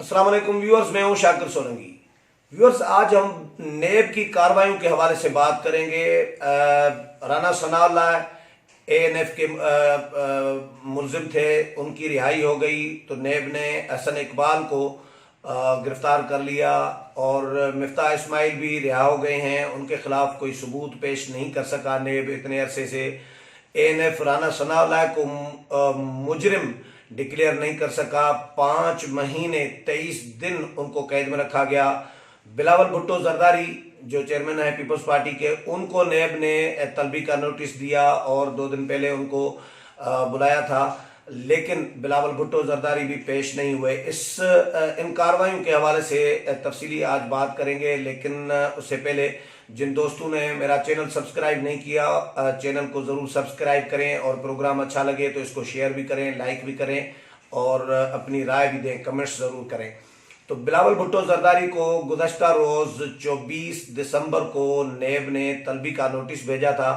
अस्सलाम वालेकुम व्यूअर्स, मैं हूं शाकिर सोलंकी। व्यूअर्स, आज हम नेब की कार्रवाइयों के हवाले से बात करेंगे। राना सनाउल्लाह एएनएफ के मुलजिम थे, उनकी रिहाई हो गई तो नेब ने हसन इकबाल को गिरफ्तार कर लिया और मिफ्ताह इस्माइल भी रिहा हो गए हैं। उनके खिलाफ कोई सबूत पेश नहीं कर सका नेब इतने अरसे से। एएनएफ राना सनाउल्लाह को मुजरिम डिक्लेयर नहीं कर सका। 5 महीने 23 दिन उनको कैद में रखा गया। बिलावल भुट्टो जरदारी जो चेयरमैन है पीपल्स पार्टी के, उनको नेब ने तलबी का नोटिस दिया और 2 दिन पहले उनको बुलाया था, लेकिन बिलावल भुट्टो जरदारी भी पेश नहीं हुए। इन कार्रवाइयों के हवाले से तफसीली आज बात करेंगे, लेकिन उससे पहले जिन दोस्तों ने मेरा चैनल सब्सक्राइब नहीं किया, चैनल को ज़रूर सब्सक्राइब करें और प्रोग्राम अच्छा लगे तो इसको शेयर भी करें, लाइक भी करें और अपनी राय भी दें, कमेंट्स ज़रूर करें। तो बिलावल भुट्टो जरदारी को गुज़श्ता रोज़ 24 दिसंबर को नेब ने तलबी का नोटिस भेजा था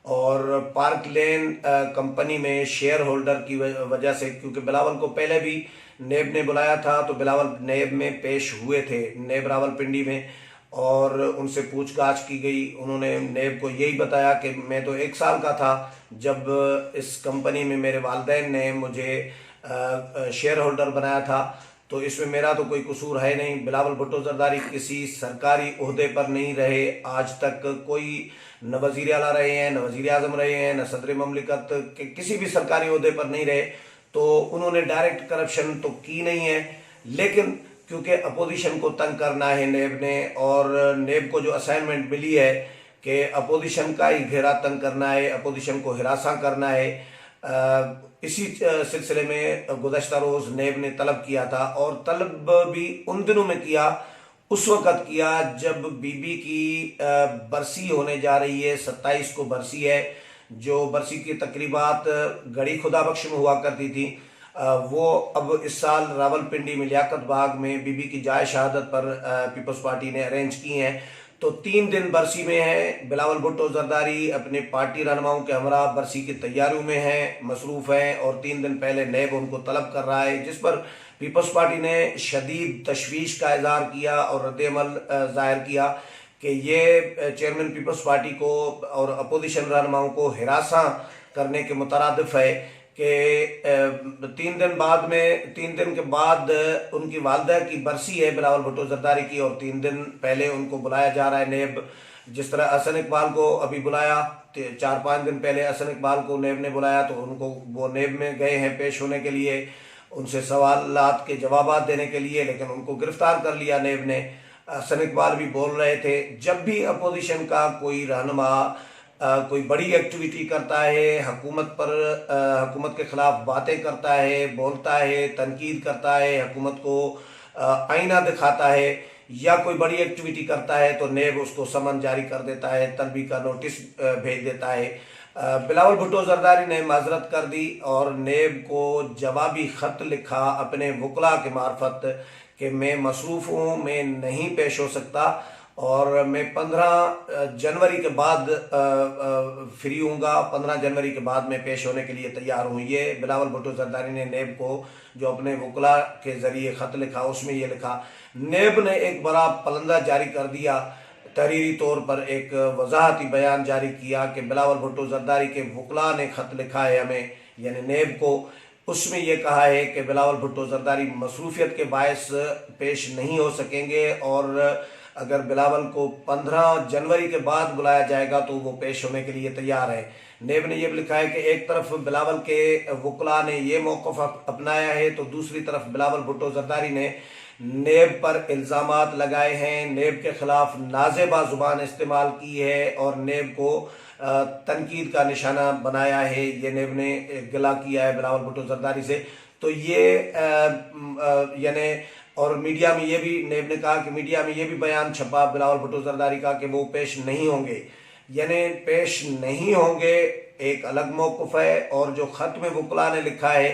और पार्क लेन कंपनी में शेयर होल्डर की वजह से, क्योंकि बिलावल को पहले भी नेब ने बुलाया था तो बिलावल नेब में पेश हुए थे, नेब रावलपिंडी में, और उनसे पूछताछ की गई। उन्होंने नेब को यही बताया कि मैं तो 1 साल का था जब इस कंपनी में मेरे वालिदैन ने मुझे शेयर होल्डर बनाया था, तो इसमें मेरा तो कोई कसूर है नहीं। बिलावल भुट्टो जरदारी किसी सरकारी ओहदे पर नहीं रहे, आज तक कोई न वज़ीर आला रहे हैं, न वज़ीर आज़म रहे हैं, न सदर ममलिकत के किसी भी सरकारी ओहदे पर नहीं रहे। तो उन्होंने डायरेक्ट करप्शन तो की नहीं है, लेकिन क्योंकि अपोजिशन को तंग करना है नेब ने, और नेब को जो असाइनमेंट मिली है कि अपोजिशन का ही घेरा तंग करना है, अपोजिशन को हिरासा करना है, इसी सिलसिले में गुज़श्ता रोज़ नेब ने तलब किया था। और तलब भी उन दिनों में किया, उस वक़्त किया जब बीबी की बरसी होने जा रही है। 27 को बरसी है, जो बरसी की तकरीबात गढ़ी खुदाबख्श में हुआ करती थी, वो अब इस साल रावलपिंडी में लियाकत बाग में बीबी की जाए शहादत पर पीपल्स पार्टी ने अरेंज की हैं। तो 3 दिन बरसी में है। बिलावल भुट्टो जरदारी अपने पार्टी रहनुमाओं के हमरा बरसी की तैयारियों में हैं, मसरूफ़ हैं, और 3 दिन पहले नेब उनको तलब कर रहा है, जिस पर पीपल्स पार्टी ने शदीद तशवीश का इज़हार किया और रद्द-ए-अमल ज़ाहिर किया कि ये चेयरमैन पीपल्स पार्टी को और अपोजिशन रहनुमाओं को हिरासा करने के मुतरादिफ है कि 3 दिन के बाद उनकी वालदा की बरसी है बिलावल भुट्टो जरदारी की, और 3 दिन पहले उनको बुलाया जा रहा है नेब। जिस तरह हसन इकबाल को अभी बुलाया, 4-5 दिन पहले हसन इकबाल को नेब ने बुलाया, तो उनको वो नेब में गए हैं पेश होने के लिए, उनसे सवालात के जवाब देने के लिए, लेकिन उनको गिरफ्तार कर लिया नेब ने। हसन इकबाल भी बोल रहे थे, जब भी अपोजिशन का कोई रहनुमा कोई बड़ी एक्टिविटी करता है, हुकूमत के खिलाफ बातें करता है, बोलता है, तनकीद करता है, हुकूमत को आईना दिखाता है, या कोई बड़ी एक्टिविटी करता है, तो नेब उसको समन जारी कर देता है, तलबी का नोटिस भेज देता है। बिलावल भुट्टो जरदारी ने माजरत कर दी और नेब को जवाबी ख़त लिखा अपने वकला के मार्फत कि मैं मसरूफ़ हूँ, मैं नहीं पेश हो सकता और मैं 15 जनवरी के बाद फ्री हूँगा, 15 जनवरी के बाद मैं पेश होने के लिए तैयार हूँ। ये बिलावल भुट्टो जरदारी ने नेब को जो अपने वकला के ज़रिए ख़त लिखा, उसमें ये लिखा। नेब ने एक बड़ा पलंदा जारी कर दिया, तहरीरी तौर पर एक वजाहती बयान जारी किया कि बिलावल भुट्टो जरदारी के वकला ने ख़त लिखा है हमें, यानी नेब को। उसमें यह कहा है कि बिलावल भुट्टो जरदारी मसरूफियत के बायस पेश नहीं हो सकेंगे, और अगर बिलावल को 15 जनवरी के बाद बुलाया जाएगा तो वो पेश होने के लिए तैयार है। नेब ने यह भी लिखा है कि एक तरफ बिलावल के वकला ने यह मौक़िफ़ अपनाया है, तो दूसरी तरफ बिलावल भुट्टो जरदारी ने नेब पर इल्ज़ामात लगाए हैं, नेब के खिलाफ नाज़ेबा ज़ुबान इस्तेमाल की है और नेब को तनकीद का निशाना बनाया है। ये नेब ने गिला किया है बिलावल भुट्टो जरदारी से। तो ये यानी, और मीडिया में ये भी नेब ने कहा कि मीडिया में ये भी बयान छपा बिलावल भुट्टो जरदारी का कि वो पेश नहीं होंगे, यानी पेश नहीं होंगे एक अलग मौक़िफ़ है, और जो ख़त में वकला ने लिखा है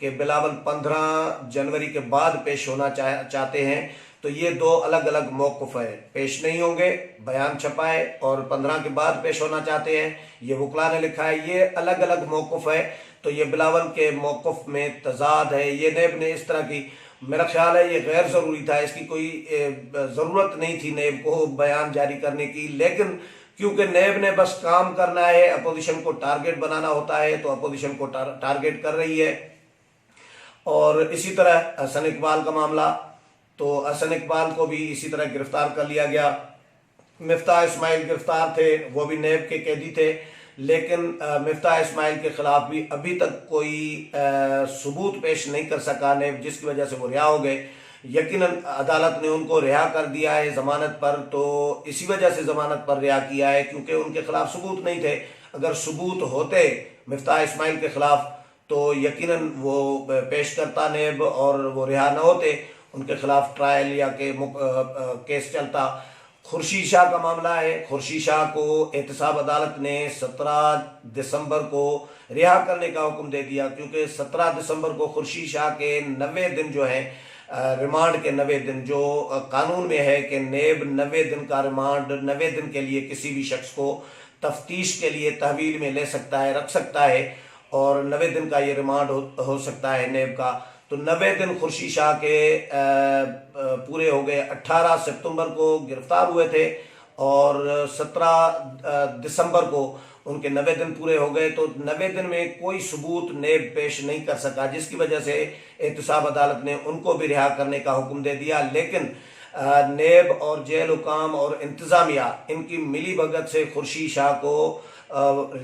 कि बिलावल 15 जनवरी के बाद पेश होना चाहते हैं, तो ये 2 अलग अलग मौक़िफ़ है। पेश नहीं होंगे बयान छपा है, और 15 के बाद पेश होना चाहते हैं ये वकला ने लिखा है, ये अलग अलग मौक़िफ़ है। तो ये बिलावल के मौक़िफ़ में तज़ाद है। ये नेब ने इस तरह की मेरा ख्याल है ये गैर ज़रूरी था, इसकी कोई ज़रूरत नहीं थी नेब को बयान जारी करने की, लेकिन क्योंकि नेब ने बस काम करना है, अपोजिशन को टारगेट बनाना होता है, तो अपोजिशन को टारगेट कर रही है। और इसी तरह हसन इकबाल का मामला, तो हसन इकबाल को भी इसी तरह गिरफ्तार कर लिया गया। मिफ्ताह इस्माइल गिरफ्तार थे, वो भी नेब के कैदी थे, लेकिन मिफ्ताह इस्माइल के खिलाफ भी अभी तक कोई सबूत पेश नहीं कर सका नेब, जिसकी वजह से वो रिहा हो गए। यकीनन अदालत ने उनको रिहा कर दिया है ज़मानत पर, तो इसी वजह से ज़मानत पर रिहा किया है क्योंकि उनके खिलाफ सबूत नहीं थे। अगर सबूत होते मिफ्ताह इस्माइल के खिलाफ तो यकीनन वो पेश करता नेब और वो रिहा न होते, उनके खिलाफ ट्रायल या केस चलता। खुर्शीद शाह का मामला है। खुर्शीद शाह को एहतसाब अदालत ने 17 दिसंबर को रिहा करने का हुक्म दे दिया, क्योंकि 17 दिसंबर को खुर्शीद शाह के 90 दिन जो है रिमांड के 90 दिन जो कानून में है कि नेब 90 दिन का रिमांड 90 दिन के लिए किसी भी शख्स को तफ्तीश के लिए तहवील में ले सकता है, रख सकता है, और 90 दिन का ये रिमांड हो सकता है नेब का। तो 90 दिन खुर्शीद शाह के पूरे हो गए। 18 सितंबर को गिरफ्तार हुए थे और 17 दिसंबर को उनके 90 दिन पूरे हो गए। तो 90 दिन में कोई सबूत नेब पेश नहीं कर सका, जिसकी वजह से एहतसाब अदालत ने उनको भी रिहा करने का हुक्म दे दिया। लेकिन नेब और जेल हुकाम और इंतज़ामिया इनकी मिली भगत से खुर्शीद शाह को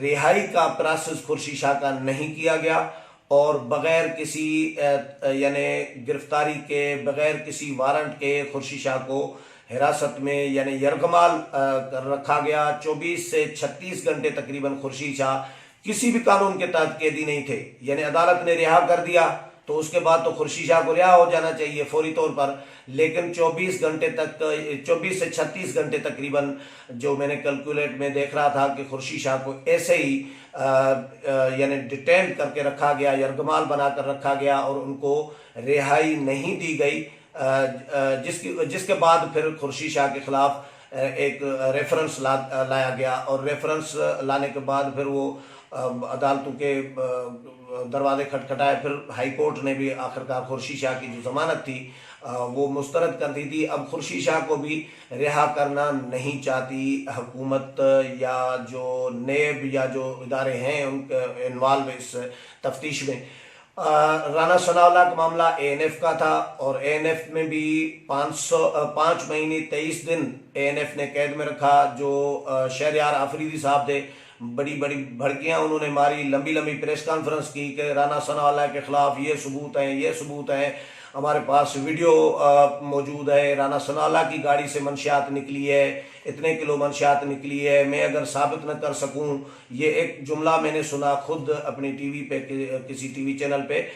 रिहाई का प्रोसेस खुर्शीद शाह का नहीं किया गया और बगैर किसी यानी गिरफ्तारी के, बगैर किसी वारंट के खुर्शीद शाह को हिरासत में यानी यरगमाल रखा गया। 24 से 36 घंटे तकरीबन खुर्शीद शाह किसी भी कानून के तहत कैदी नहीं थे, यानी अदालत ने रिहा कर दिया तो उसके बाद तो खुर्शीद शाह को रिहा हो जाना चाहिए फौरी तौर पर, लेकिन 24 घंटे तक, 24 से 36 घंटे तकरीबन जो मैंने कैलकुलेट में देख रहा था कि खुर्शीद शाह को ऐसे ही यानी डिटेन करके रखा गया, यरगमाल बनाकर रखा गया और उनको रिहाई नहीं दी गई, जिसके बाद फिर खुर्शीद शाह के खिलाफ एक रेफरेंस लाया गया और रेफरेंस लाने के बाद फिर वो अदालतों के दरवाजे खटखटाए। फिर हाई कोर्ट ने भी आखिरकार खुर्शीद शाह की जो जमानत थी वो मुस्तरद कर दी थी। अब खुर्शीद शाह को भी रिहा करना नहीं चाहती हुकूमत या जो नेब या जो इदारे हैं उनके इन्वॉल्व इस तफ्तीश में। राना सनाउल्लाह का मामला ANF का था और ANF में भी 5 महीने 23 दिन ANF ने कैद में रखा। जो शहरयार आफरीदी साहब थे, बड़ी बड़ी भड़कियां उन्होंने मारी, लंबी लंबी प्रेस कॉन्फ्रेंस की कि राना सनाउल्लाह के खिलाफ ये सबूत हैं, ये सबूत हैं, हमारे पास वीडियो मौजूद है, राना सनाउल्लाह की गाड़ी से मंशियात निकली है, इतने किलो मंशियात निकली है, मैं अगर साबित न कर सकूं। ये एक जुमला मैंने सुना खुद अपनी टीवी पे, किसी टीवी चैनल पे,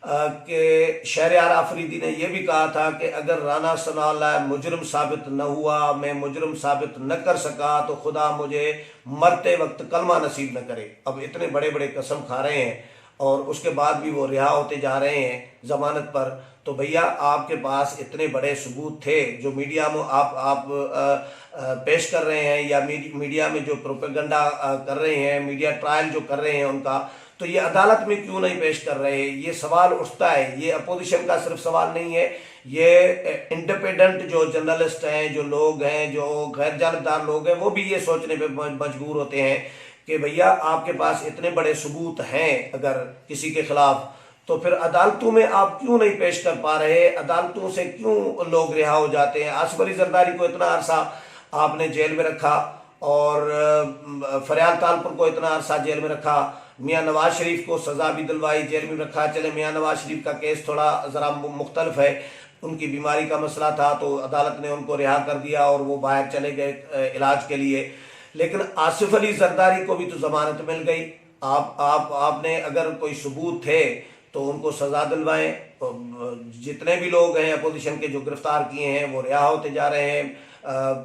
कि शहरयार आफरीदी ने यह भी कहा था कि अगर राना सनाउल्लाह मुजरिम साबित न हुआ, मैं मुजरिम साबित न कर सका, तो खुदा मुझे मरते वक्त कलमा नसीब न करे। अब इतने बड़े बड़े कसम खा रहे हैं और उसके बाद भी वो रिहा होते जा रहे हैं जमानत पर। तो भैया आपके पास इतने बड़े सबूत थे जो मीडिया में आप पेश कर रहे हैं, या मीडिया में जो प्रोपेगेंडा कर रहे हैं, मीडिया ट्रायल जो कर रहे हैं उनका, तो ये अदालत में क्यों नहीं पेश कर रहे? ये सवाल उठता है। ये अपोजिशन का सिर्फ सवाल नहीं है, ये इंडिपेंडेंट जो जर्नलिस्ट हैं, जो लोग हैं, जो गैर जानबदार लोग हैं, वो भी ये सोचने पे मजबूर होते हैं कि भैया आपके पास इतने बड़े सबूत हैं अगर किसी के खिलाफ, तो फिर अदालतों में आप क्यों नहीं पेश कर पा रहे? अदालतों से क्यों लोग रिहा हो जाते हैं? आसिफ अली जरदारी को इतना अरसा आपने जेल में रखा और फरियाद तालपुर को इतना अरसा जेल में रखा, मियाँ नवाज शरीफ को सजा भी दिलवाई, जेल में रखा। चले मियाँ नवाज शरीफ का केस थोड़ा ज़रा मुख्तलिफ है, उनकी बीमारी का मसला था तो अदालत ने उनको रिहा कर दिया और वो बाहर चले गए इलाज के लिए। लेकिन आसिफ अली जरदारी को भी तो जमानत मिल गई। आपने अगर कोई सबूत थे तो उनको सजा दिलवाएं। जितने भी लोग हैं अपोजिशन के जो गिरफ्तार किए हैं वो रिहा होते जा रहे हैं।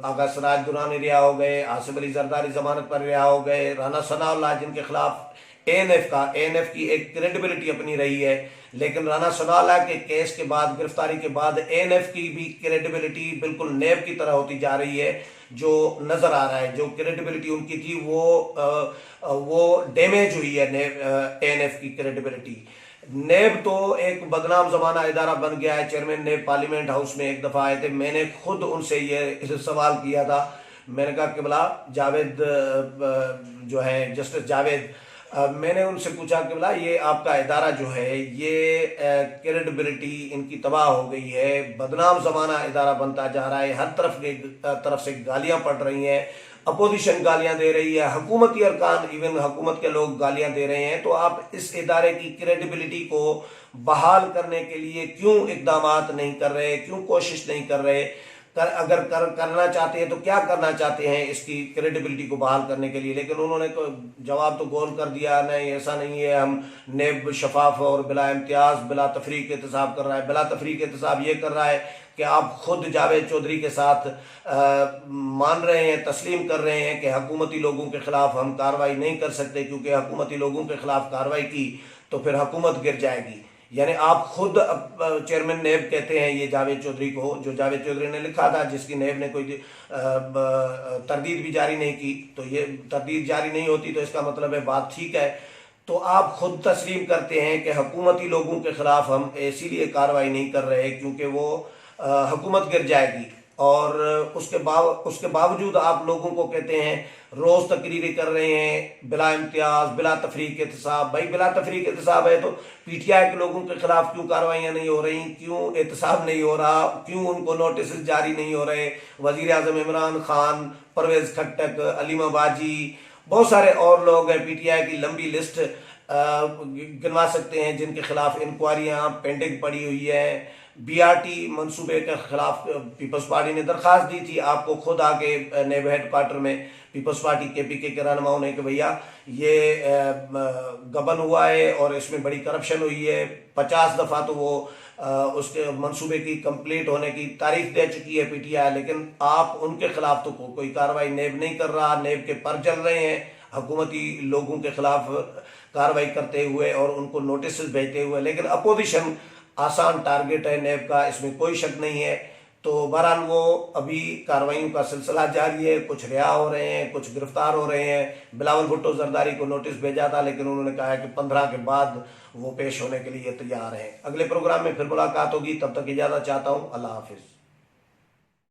आगा सराज दुरानी रिहा हो गए, आसिफ अली जरदारी जमानत पर रिहा हो गए, राना सनाउल्लाह जिनके खिलाफ ANF की एक क्रेडिबिलिटी अपनी रही है, लेकिन राना सनाउल्लाह के केस के बाद, गिरफ्तारी के बाद ANF की भी क्रेडिबिलिटी बिल्कुल नेब की तरह होती जा रही है, जो नजर आ रहा है। जो क्रेडिबिलिटी उनकी थी वो डैमेज हुई है ANF की क्रेडिबिलिटी। नेब तो एक बदनाम जमाना इदारा बन गया है। चेयरमैन नेब पार्लियामेंट हाउस में एक दफ़ा आए थे, मैंने खुद उनसे ये सवाल किया था। मैंने कहा कि बोला जावेद जो है जस्टिस जावेद, मैंने उनसे पूछा कि बोला ये आपका इदारा जो है ये क्रेडिबिलिटी इनकी तबाह हो गई है, बदनाम जमाना इदारा बनता जा रहा है, हर तरफ से गालियां पड़ रही हैं, अपोजिशन गालियां दे रही है, हुकूमती अरकान इवन हुकूमत के लोग गालियां दे रहे हैं, तो आप इस इदारे की क्रेडिबिलिटी को बहाल करने के लिए क्यों इकदामात नहीं कर रहे, क्यों कोशिश नहीं कर रहे? अगर करना चाहते हैं तो क्या करना चाहते हैं इसकी क्रेडिबिलिटी को बहाल करने के लिए? लेकिन उन्होंने जवाब तो गोल कर दिया, नहीं ऐसा नहीं है, हम नेब शफाफ और बिला इम्तियाज बिला तफरीक एहतसाब कर रहा है। बिला तफरीक एहतसाब ये कर रहा है कि आप खुद जावेद चौधरी के साथ मान रहे हैं, तस्लीम कर रहे हैं कि हुकूमती लोगों के खिलाफ हम कार्रवाई नहीं कर सकते, क्योंकि हुकूमती लोगों के खिलाफ कार्रवाई की तो फिर हुकूमत गिर जाएगी। यानी आप खुद चेयरमैन नेब कहते हैं ये जावेद चौधरी को, जो जावेद चौधरी ने लिखा था, जिसकी नेब ने कोई तरदीद भी जारी नहीं की, तो ये तरदीद जारी नहीं होती तो इसका मतलब है बात ठीक है। तो आप खुद तस्लीम करते हैं कि हुकूमती लोगों के खिलाफ हम इसीलिए कार्रवाई नहीं कर रहे क्योंकि वो हुकूमत गिर जाएगी, और उसके बावजूद आप लोगों को कहते हैं रोज तकरीरें कर रहे हैं बिला इम्तियाज बिला तफरीक एहतसाब। भाई बिला तफरीक एहतसाब है तो पीटीआई के लोगों के खिलाफ क्यों कार्रवाइयाँ नहीं हो रही, क्यों एहतसाब नहीं हो रहा, क्यों उनको नोटिस जारी नहीं हो रहे? वजीर आजम इमरान खान, परवेज खट्टक, अलीमा बाजी, बहुत सारे और लोग हैं, पीटीआई की लंबी लिस्ट गिनवा सकते हैं जिनके खिलाफ इंक्वायरियाँ पेंडिंग पड़ी हुई है। बीआरटी मंसूबे के खिलाफ पीपल्स पार्टी ने दरखास्त दी थी, आपको खुद आके नेब हेडक्वार्टर में पीपल्स पार्टी केपीके के रहनुमाओं ने कि भैया ये गबन हुआ है और इसमें बड़ी करप्शन हुई है। 50 दफ़ा तो वो उसके मंसूबे की कंप्लीट होने की तारीख दे चुकी है पीटीआई, लेकिन आप उनके खिलाफ तो कोई कार्रवाई नेब नहीं कर रहा। नेब के पर चल रहे हैं हुकूमती लोगों के खिलाफ कार्रवाई करते हुए और उनको नोटिस भेजते हुए, लेकिन अपोजिशन आसान टारगेट है नेब का, इसमें कोई शक नहीं है। तो बहरहाल वो अभी कार्रवाइयों का सिलसिला जारी है, कुछ रिहा हो रहे हैं, कुछ गिरफ्तार हो रहे हैं। बिलावल भुट्टो जरदारी को नोटिस भेजा था, लेकिन उन्होंने कहा है कि 15 के बाद वो पेश होने के लिए तैयार हैं। अगले प्रोग्राम में फिर मुलाकात होगी, तब तक इजाज़त चाहता हूँ। अल्लाह हाफिज़।